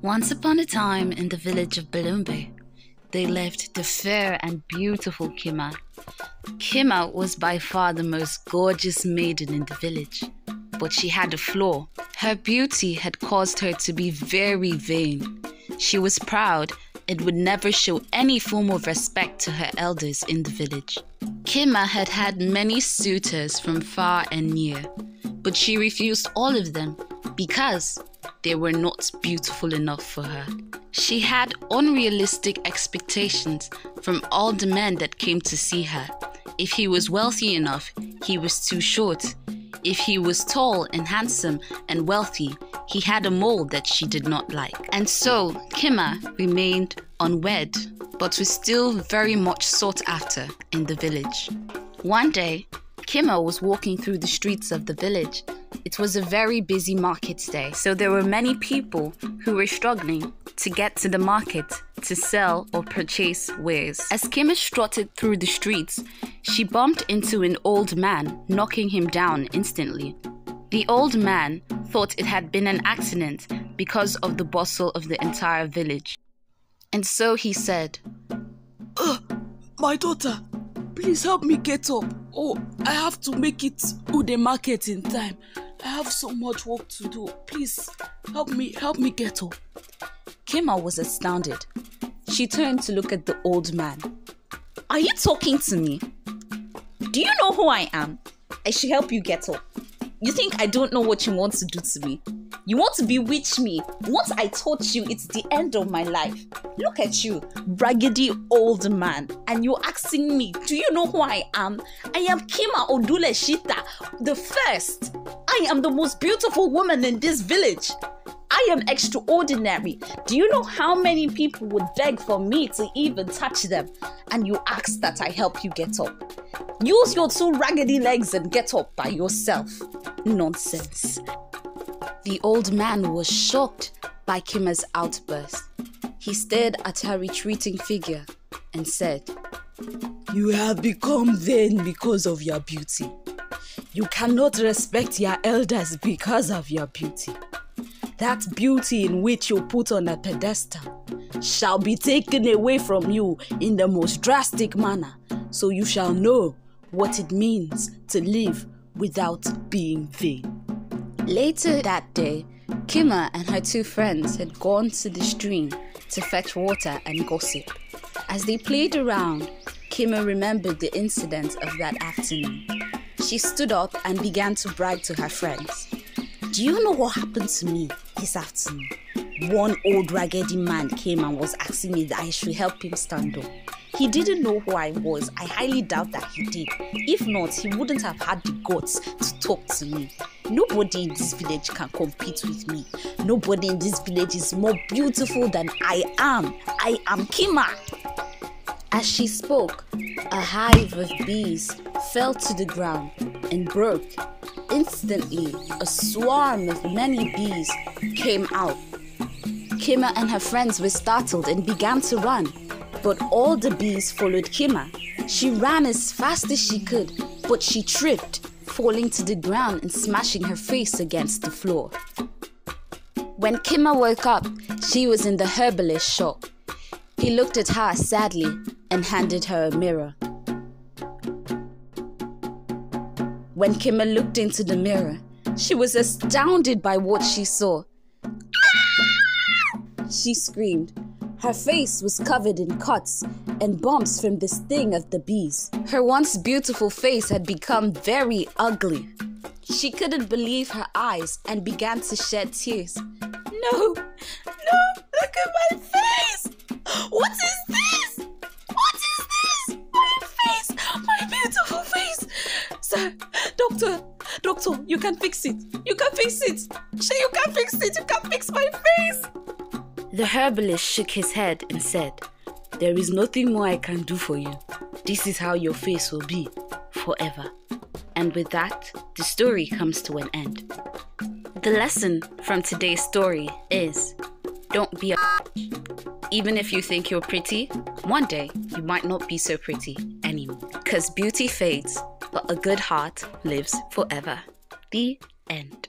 Once upon a time in the village of Balumbe, they lived the fair and beautiful Kima. Kima was by far the most gorgeous maiden in the village, but she had a flaw. Her beauty had caused her to be very vain. She was proud and would never show any form of respect to her elders in the village. Kima had had many suitors from far and near, but she refused all of them because they were not beautiful enough for her. She had unrealistic expectations from all the men that came to see her. If he was wealthy enough, he was too short. If he was tall and handsome and wealthy, he had a mold that she did not like. And so Kima remained unwed, but was still very much sought after in the village. One day, Kima was walking through the streets of the village. It was a very busy market day, so there were many people who were struggling to get to the market to sell or purchase wares. As Kima strutted through the streets, she bumped into an old man, knocking him down instantly. The old man thought it had been an accident because of the bustle of the entire village. And so he said, My daughter, please help me get up. Oh, I have to make it to the market in time. I have so much work to do. Please help me get up. Kima was astounded. She turned to look at the old man. Are you talking to me? Do you know who I am? I should help you get up. You think I don't know what you want to do to me? You want to bewitch me. Once I touch you, it's the end of my life. Look at you, raggedy old man. And you're asking me, do you know who I am? I am Kima Odule Shita, the first. I am the most beautiful woman in this village. I am extraordinary. Do you know how many people would beg for me to even touch them? And you ask that I help you get up. Use your two raggedy legs and get up by yourself. Nonsense. The old man was shocked by Kima's outburst. He stared at her retreating figure and said, You have become vain because of your beauty. You cannot respect your elders because of your beauty. That beauty in which you put on a pedestal shall be taken away from you in the most drastic manner, so you shall know what it means to live without being vain. Later that day, Kima and her two friends had gone to the stream to fetch water and gossip. As they played around, Kima remembered the incident of that afternoon. She stood up and began to brag to her friends. Do you know what happened to me this afternoon? One old raggedy man came and was asking me that I should help him stand up. He didn't know who I was. I highly doubt that he did. If not, he wouldn't have had the guts to talk to me. Nobody in this village can compete with me. Nobody in this village is more beautiful than I am. I am Kima. As she spoke, a hive of bees fell to the ground and broke. Instantly, a swarm of many bees came out. Kima and her friends were startled and began to run, but all the bees followed Kima. She ran as fast as she could, but she tripped, falling to the ground and smashing her face against the floor. When Kima woke up, she was in the herbalist shop. He looked at her sadly and handed her a mirror. When Kima looked into the mirror, she was astounded by what she saw. She screamed. Her face was covered in cuts and bumps from the sting of the bees. Her once beautiful face had become very ugly. She couldn't believe her eyes and began to shed tears. No, look at my face. What is this? What is this? My face, my beautiful face. Sir, doctor, you can fix it. You can fix it. You can fix it. You can fix my face. The herbalist shook his head and said, There is nothing more I can do for you. This is how your face will be forever. And with that, the story comes to an end. The lesson from today's story is, don't be a even if you think you're pretty, one day you might not be so pretty anymore. Because beauty fades, but a good heart lives forever. The end.